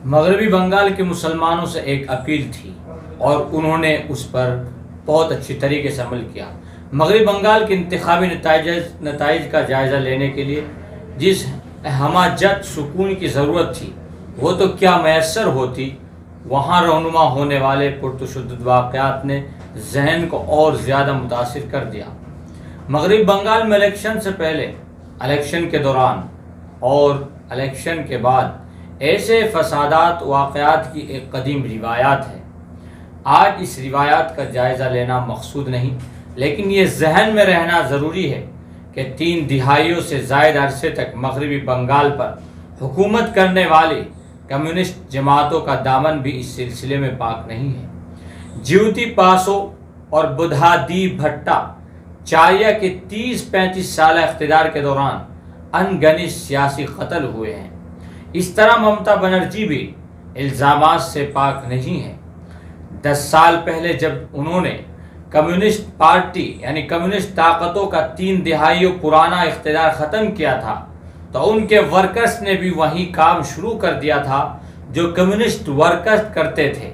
مغربی بنگال کے مسلمانوں سے ایک اپیل تھی اور انہوں نے اس پر بہت اچھی طریقے سے عمل کیا۔ مغربی بنگال کے انتخابی نتائج کا جائزہ لینے کے لیے جس ہمہ-جت سکون کی ضرورت تھی وہ تو کیا میسر ہوتی، وہاں رونما ہونے والے پرتشدد واقعات نے ذہن کو اور زیادہ متاثر کر دیا۔ مغربی بنگال میں الیکشن سے پہلے، الیکشن کے دوران اور الیکشن کے بعد ایسے فسادات واقعات کی ایک قدیم روایات ہے۔ آج اس روایات کا جائزہ لینا مقصود نہیں، لیکن یہ ذہن میں رہنا ضروری ہے کہ 3 دہائیوں سے زائد عرصے تک مغربی بنگال پر حکومت کرنے والی کمیونسٹ جماعتوں کا دامن بھی اس سلسلے میں پاک نہیں ہے۔ جیوتی پاسو اور بدھا دی بھٹا چاریہ کے 30-35 سالہ اقتدار کے دوران ان گنت سیاسی قتل ہوئے ہیں۔ اس طرح ممتا بنرجی بھی الزامات سے پاک نہیں ہے۔ 10 سال پہلے جب انہوں نے کمیونسٹ پارٹی یعنی کمیونسٹ طاقتوں کا 3 دہائیوں پرانا اقتدار ختم کیا تھا تو ان کے ورکرز نے بھی وہی کام شروع کر دیا تھا جو کمیونسٹ ورکرز کرتے تھے،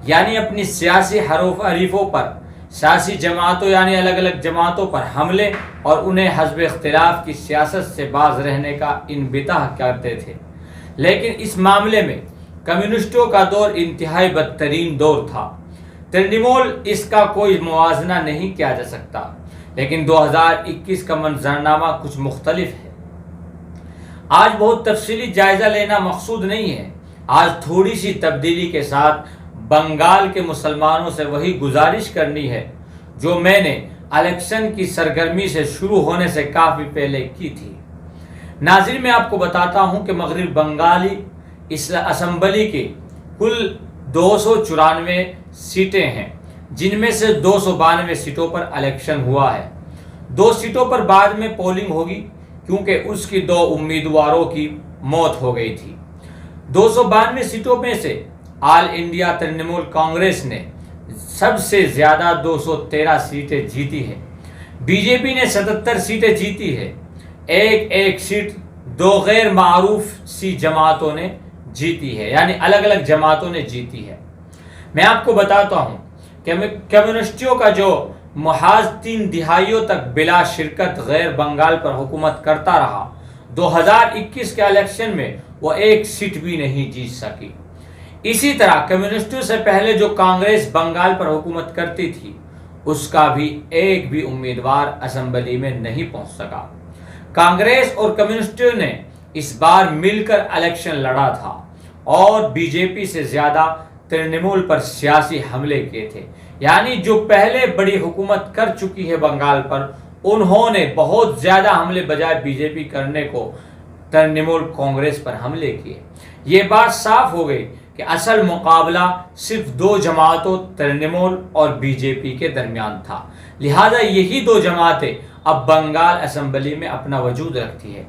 یعنی اپنی سیاسی حریفوں پر، سیاسی جماعتوں یعنی الگ الگ جماعتوں پر حملے اور انہیں حزب اختلاف کی سیاست سے باز رہنے کا انبطاح کرتے تھے۔ لیکن اس معاملے میں کمیونسٹوں کا دور انتہائی بدترین دور تھا۔ ترنمول اس کا کوئی موازنہ نہیں کیا جا سکتا، لیکن 2021 کا منظرنامہ کچھ مختلف ہے۔ آج بہت تفصیلی جائزہ لینا مقصود نہیں ہے۔ آج تھوڑی سی تبدیلی کے ساتھ بنگال کے مسلمانوں سے وہی گزارش کرنی ہے جو میں نے الیکشن کی سرگرمی سے شروع ہونے سے کافی پہلے کی تھی۔ ناظرین، میں آپ کو بتاتا ہوں کہ مغربی بنگالی اسمبلی کی کل 294 سیٹیں ہیں، جن میں سے 292 سیٹوں پر الیکشن ہوا ہے۔ 2 سیٹوں پر بعد میں پولنگ ہوگی کیونکہ اس کی 2 امیدواروں کی موت ہو گئی تھی۔ 292 سیٹوں میں سے آل انڈیا ترنمول کانگریس نے سب سے زیادہ 213 سیٹیں جیتی ہیں۔ بی جے پی نے 77 سیٹیں جیتی ہے۔ ایک سیٹ 2 غیر معروف سی جماعتوں نے جیتی ہے، یعنی الگ الگ جماعتوں نے جیتی ہے۔ میں آپ کو بتاتا ہوں کہ کمیونسٹوں کا جو محاذ 3 دہائیوں تک بلا شرکت غیر بنگال پر حکومت کرتا رہا، 2021 کے الیکشن میں وہ 1 سیٹ بھی نہیں جیت سکی۔ اسی طرح کمیونسٹوں سے پہلے جو کانگریس بنگال پر حکومت کرتی تھی، اس کا بھی ایک بھی امیدوار اسمبلی میں نہیں پہنچ سکا۔ کانگریس اور کمیونسٹوں نے اس بار مل کر الیکشن لڑا تھا اور بی جے پی سے زیادہ ترنمول پر سیاسی حملے کیے تھے، یعنی جو پہلے بڑی حکومت کر چکی ہے بنگال پر، انہوں نے بہت زیادہ حملے بجائے بی جے پی کرنے کو ترنمول کانگریس پر حملے کیے۔ یہ بات صاف ہو گئی کہ اصل مقابلہ صرف 2 جماعتوں ترنمول اور بی جے پی کے درمیان تھا، لہذا یہی 2 جماعتیں اب بنگال اسمبلی میں اپنا وجود رکھتی ہے۔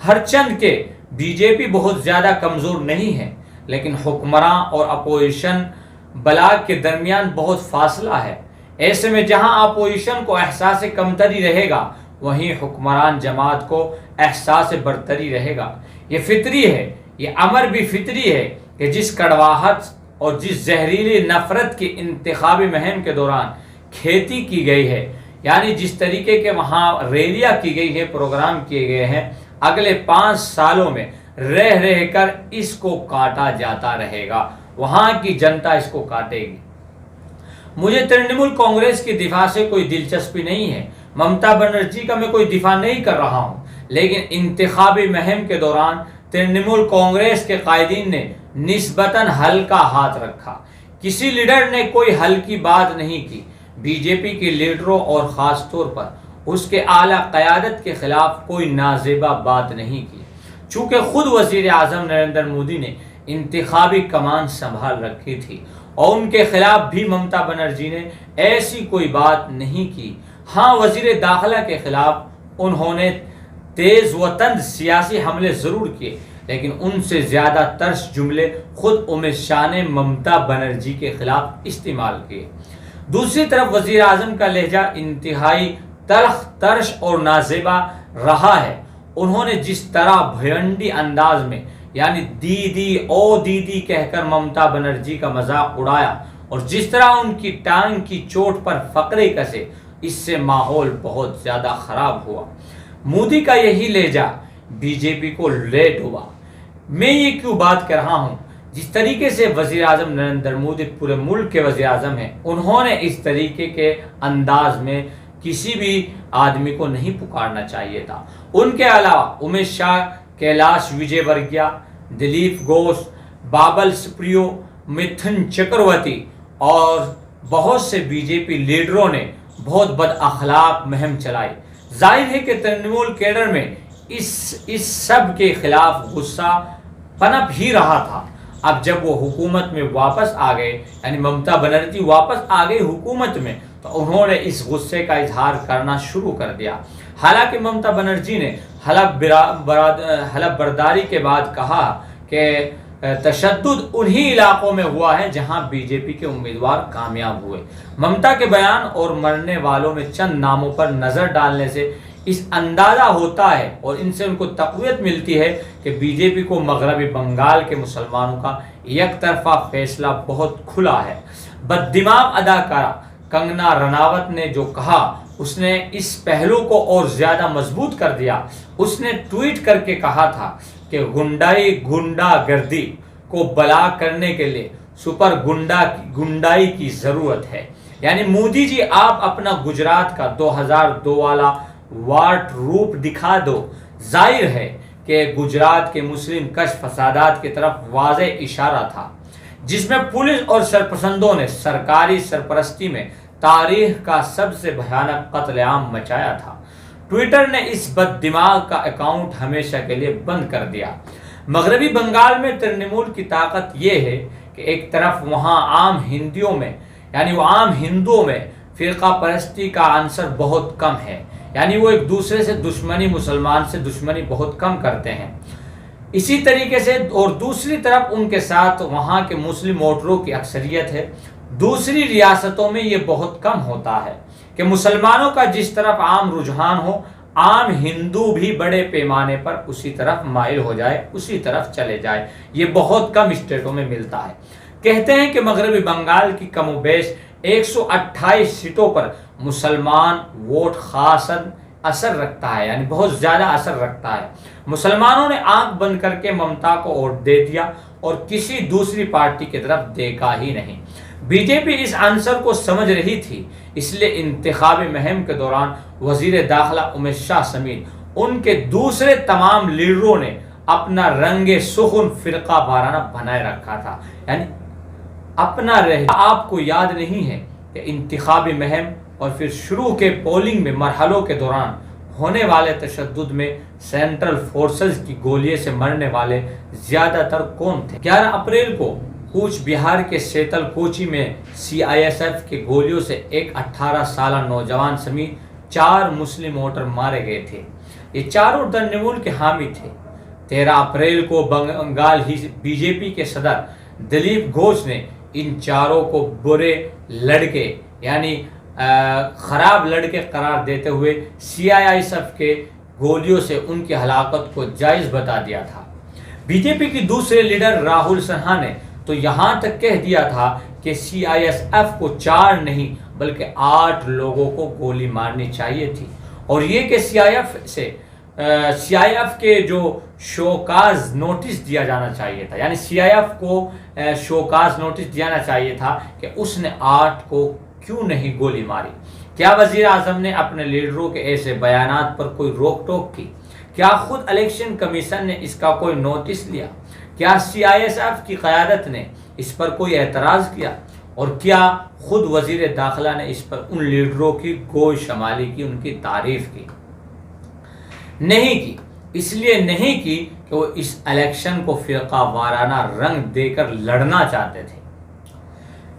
ہرچند کہ بی جے پی بہت زیادہ کمزور نہیں ہے، لیکن حکمراں اور اپوزیشن بلاک کے درمیان بہت فاصلہ ہے۔ ایسے میں جہاں اپوزیشن کو احساس کمتری رہے گا، وہیں حکمران جماعت کو احساس برتری رہے گا۔ یہ فطری ہے، یہ امر بھی فطری ہے کہ جس کڑواہٹ اور جس زہریلی نفرت کی انتخابی مہم کے دوران کھیتی کی گئی ہے، یعنی جس طریقے کے وہاں ریلیاں کی گئی ہے، پروگرام کیے گئے ہیں، اگلے 5 سالوں میں رہ کر اس کو کاٹا جاتا رہے گا۔ وہاں کی جنتا اس کو کاٹے گی۔ مجھے ترنمول کانگریس کی دفاع سے کوئی دلچسپی نہیں ہے، ممتا بنرجی کا میں کوئی دفاع نہیں کر رہا ہوں، لیکن انتخابی مہم کے دوران ترنمول کانگریس کے قائدین نے نسبتاً ہلکا ہاتھ رکھا۔ کسی لیڈر نے کوئی ہلکی بات نہیں کی۔ بی جے پی کے لیڈروں اور خاص طور پر اس کے اعلیٰ قیادت کے خلاف کوئی نازیبا بات نہیں کی۔ چونکہ خود وزیر اعظم نریندر مودی نے انتخابی کمان سنبھال رکھی تھی اور ان کے خلاف بھی ممتا بنرجی نے ایسی کوئی بات نہیں کی۔ ہاں، وزیر داخلہ کے خلاف انہوں نے تیز و تند سیاسی حملے ضرور کیے، لیکن ان سے زیادہ ترس جملے خود امت شاہ نے ممتا بنرجی کے خلاف استعمال کیے۔ دوسری طرف وزیر اعظم کا لہجہ انتہائی تلخ ترش اور نازیبا رہا ہے۔ انہوں نے جس طرح بھینڈی انداز میں یعنی دیدی او دیدی کہہ کر ممتا بنرجی کا مذاق اڑایا اور جس طرح ان کی ٹانگ کی چوٹ پر فقرے کسے، اس سے ماحول بہت زیادہ خراب ہوا۔ مودی کا یہی لہجہ بی جے پی کو لے ڈوبا۔ میں یہ کیوں بات کر رہا ہوں؟ جس طریقے سے وزیر اعظم نریندر مودی پورے ملک کے وزیر اعظم ہیں، انہوں نے اس طریقے کے انداز میں کسی بھی آدمی کو نہیں پکارنا چاہیے تھا۔ ان کے علاوہ امیت شاہ، کیلاش وجے ورگیہ، دلیپ گھوش، بابل سپریو، متھن چکرورتی اور بہت سے بی جے پی لیڈروں نے بہت بد اخلاق مہم چلائی۔ ظاہر ہے کہ ترنمول کیڈر میں اس سب کے خلاف غصہ پنپ ہی رہا تھا۔ اب جب وہ حکومت میں واپس آ گئے، یعنی ممتا بنرجی واپس آ گئی حکومت میں، تو انہوں نے اس غصے کا اظہار کرنا شروع کر دیا۔ حالانکہ ممتا بنرجی نے حلف برداری کے بعد کہا کہ تشدد انہی علاقوں میں ہوا ہے جہاں بی جے پی کے امیدوار کامیاب ہوئے۔ ممتا کے بیان اور مرنے والوں میں چند ناموں پر نظر ڈالنے سے اس اندازہ ہوتا ہے اور ان سے ان کو تقویت ملتی ہے کہ بی جے پی کو مغربی بنگال کے مسلمانوں کا یک طرفہ فیصلہ بہت کھلا ہے۔ بددماغ اداکارہ کنگنا رناوت نے جو کہا، اس نے اس پہلو کو اور زیادہ مضبوط کر دیا۔ اس نے ٹویٹ کر کے کہا تھا کہ گنڈا گردی کو بلا کرنے کے لیے سپر گنڈائی کی ضرورت ہے۔ یعنی مودی جی، آپ اپنا گجرات کا 2002 والا واٹ روپ دکھا دو۔ ظاہر ہے کہ گجرات کے مسلم کش فسادات کی طرف واضح اشارہ تھا، جس میں پولیس اور سرپرستوں نے سرکاری سرپرستی میں تاریخ کا سب سے بھیانک قتل عام مچایا تھا۔ ٹویٹر نے اس بد دماغ کا اکاؤنٹ ہمیشہ کے لیے بند کر دیا۔ مغربی بنگال میں ترنمول کی طاقت یہ ہے کہ ایک طرف وہاں عام ہندوؤں میں فرقہ پرستی کا عنصر بہت کم ہے، یعنی وہ ایک دوسرے سے مسلمان سے دشمنی بہت کم کرتے ہیں۔ اسی طریقے سے اور دوسری طرف ان کے ساتھ وہاں کے مسلم ووٹروں کی اکثریت ہے۔ دوسری ریاستوں میں یہ بہت کم ہوتا ہے کہ مسلمانوں کا جس طرف عام رجحان ہو، عام ہندو بھی بڑے پیمانے پر اسی طرف مائل ہو جائے، اسی طرف چلے جائے۔ یہ بہت کم اسٹیٹوں میں ملتا ہے۔ کہتے ہیں کہ مغربی بنگال کی کم و بیش 128 سیٹوں پر مسلمان ووٹ خاص اثر رکھتا ہے، یعنی بہت زیادہ اثر رکھتا ہے۔ مسلمانوں نے آنکھ بند کر کے ممتا کو ووٹ دے دیا اور کسی دوسری پارٹی کی طرف دیکھا ہی نہیں۔ بی جے پی اس عنصر کو سمجھ رہی تھی، اس لیے انتخابی مہم کے دوران وزیر داخلہ امیت شاہ سمیت ان کے دوسرے تمام لیڈروں نے اپنا رنگ سخن فرقہ وارانہ بنائے رکھا تھا، یعنی اپنا آپ کو یاد نہیں ہے کہ انتخابی مہم اور پھر شروع کے پولنگ میں مرحلوں کے دوران ہونے والے تشدد میں سینٹرل فورسز کی گولیوں سے مرنے والے زیادہ تر کون تھے؟ 11 اپریل کو کوچ بہار کے سیتل کوچی میں CISF کے گولیوں سے ایک 18 سالہ نوجوان سمیت 4 مسلم ووٹر مارے گئے تھے۔ یہ چاروں ترنمول کے حامی تھے۔ 13 اپریل کو بنگال بی جے پی کے صدر دلیپ گھوش نے ان چاروں کو برے لڑکے یعنی خراب لڑکے قرار دیتے ہوئے CISF کے گولیوں سے ان کی ہلاکت کو جائز بتا دیا تھا۔ بی جے پی کی دوسرے لیڈر راہل سنہا نے تو یہاں تک کہہ دیا تھا کہ CISF کو 4 نہیں بلکہ 8 لوگوں کو گولی مارنی چاہیے تھی، اور یہ کہ CIF کے جو شوکاز نوٹس دیا جانا چاہیے تھا، یعنی CIF کو شوکاز نوٹس دینا چاہیے تھا کہ اس نے 8 کو کیوں نہیں گولی ماری۔ کیا وزیر اعظم نے اپنے لیڈروں کے ایسے بیانات پر کوئی روک ٹوک کی؟ کیا خود الیکشن کمیشن نے اس کا کوئی نوٹس لیا؟ کیا CISF کی قیادت نے اس پر کوئی اعتراض کیا؟ اور کیا خود وزیر داخلہ نے اس پر ان لیڈروں کی گوئی شمالی کی، ان کی تعریف کی؟ نہیں کی۔ اس لیے نہیں کی کہ وہ اس الیکشن کو فرقہ وارانہ رنگ دے کر لڑنا چاہتے تھے،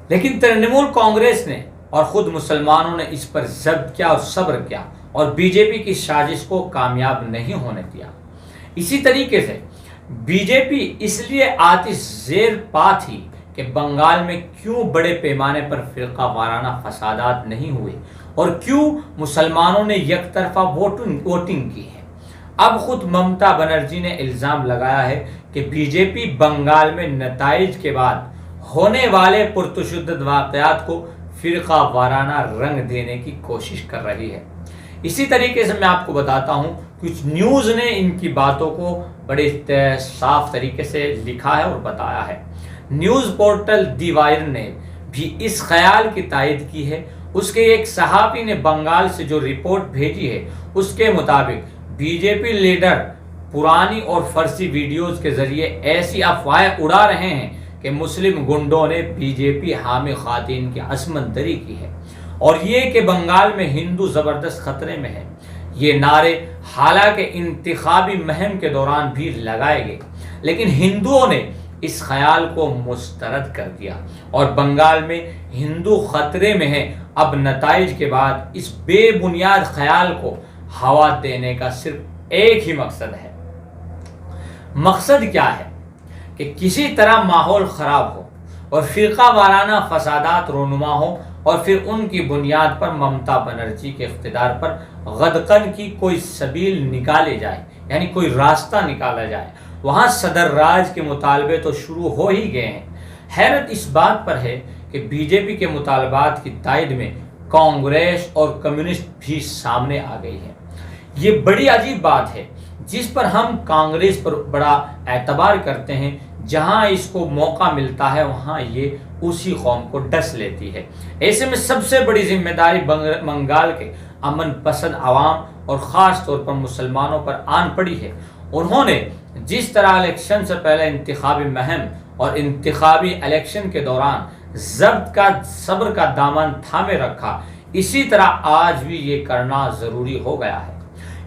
لیکن ترنمول کانگریس نے اور خود مسلمانوں نے اس پر ضبط کیا اور صبر کیا اور بی جے پی کی سازش کو کامیاب نہیں ہونے دیا۔ اسی طریقے سے بی جے پی اس لیے آتش زیر پا تھی کہ بنگال میں کیوں بڑے پیمانے پر فرقہ وارانہ فسادات نہیں ہوئے اور کیوں مسلمانوں نے یک طرفہ ووٹنگ کی ہے۔ اب خود ممتا بنرجی نے الزام لگایا ہے کہ بی جے پی بنگال میں نتائج کے بعد ہونے والے پرتشدد واقعات کو فرقہ وارانہ رنگ دینے کی کوشش کر رہی ہے۔ اسی طریقے سے میں آپ کو بتاتا ہوں، کچھ نیوز نے ان کی باتوں کو بڑے صاف طریقے سے لکھا ہے اور بتایا ہے۔ نیوز پورٹل دی وائر نے بھی اس خیال کی تائید کی ہے۔ اس کے ایک صحافی نے بنگال سے جو رپورٹ بھیجی ہے اس کے مطابق بی جے پی لیڈر پرانی اور فرسی ویڈیوز کے ذریعے ایسی افواہیں اڑا رہے ہیں کہ مسلم گنڈوں نے بی جے پی حامی خواتین کی عصمت دری کی ہے، اور یہ کہ بنگال میں ہندو زبردست خطرے میں ہے۔ یہ نعرے حالانکہ انتخابی مہم کے دوران بھی لگائے گئے، لیکن ہندوؤں نے اس خیال کو مسترد کر دیا، اور بنگال میں ہندو خطرے میں ہے۔ اب نتائج کے بعد اس بے بنیاد خیال کو ہوا دینے کا صرف ایک ہی مقصد ہے۔ مقصد کیا ہے؟ کہ کسی طرح ماحول خراب ہو اور فرقہ وارانہ فسادات رونما ہو، اور پھر ان کی بنیاد پر ممتا بنرجی کے اقتدار پر غدقن کی کوئی سبیل نکالے جائے، یعنی کوئی راستہ نکالا جائے۔ وہاں صدر راج کے مطالبے تو شروع ہو ہی گئے ہیں۔ حیرت اس بات پر ہے کہ بی جے پی کے مطالبات کی تائید میں کانگریس اور کمیونسٹ بھی سامنے آ گئی ہے۔ یہ بڑی عجیب بات ہے، جس پر ہم کانگریس پر بڑا اعتبار کرتے ہیں۔ جہاں اس کو موقع ملتا ہے وہاں یہ اسی قوم کو ڈس لیتی ہے۔ ایسے میں سب سے بڑی ذمہ داری بنگال کے امن پسند عوام اور خاص طور پر مسلمانوں پر آن پڑی ہے۔ انہوں نے جس طرح الیکشن سے پہلے انتخابی مہم اور انتخابی الیکشن کے دوران صبر کا دامن تھامے رکھا، اسی طرح آج بھی یہ کرنا ضروری ہو گیا ہے۔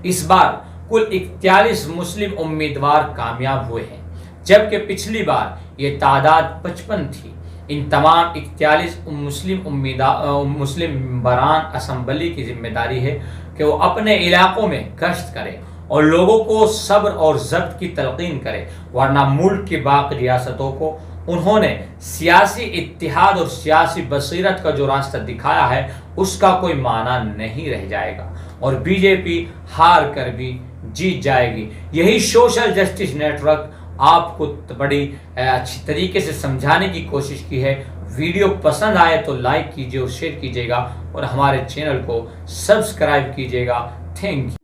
اس بار کل 41 مسلم امیدوار کامیاب ہوئے ہیں، جبکہ پچھلی بار یہ تعداد 55 تھی۔ ان تمام 41 مسلم ممبران اسمبلی کی ذمہ داری ہے کہ وہ اپنے علاقوں میں گشت کریں اور لوگوں کو صبر اور ضبط کی تلقین کرے، ورنہ ملک کی باقی ریاستوں کو انہوں نے سیاسی اتحاد اور سیاسی بصیرت کا جو راستہ دکھایا ہے اس کا کوئی معنی نہیں رہ جائے گا، اور بی جے پی ہار کر بھی جیت جائے گی۔ یہی سوشل جسٹس نیٹ ورک آپ کو بڑی اچھی طریقے سے سمجھانے کی کوشش کی ہے۔ ویڈیو پسند آئے تو لائک کیجیے اور شیئر کیجیے گا، اور ہمارے چینل کو سبسکرائب کیجیے گا۔ Thank you.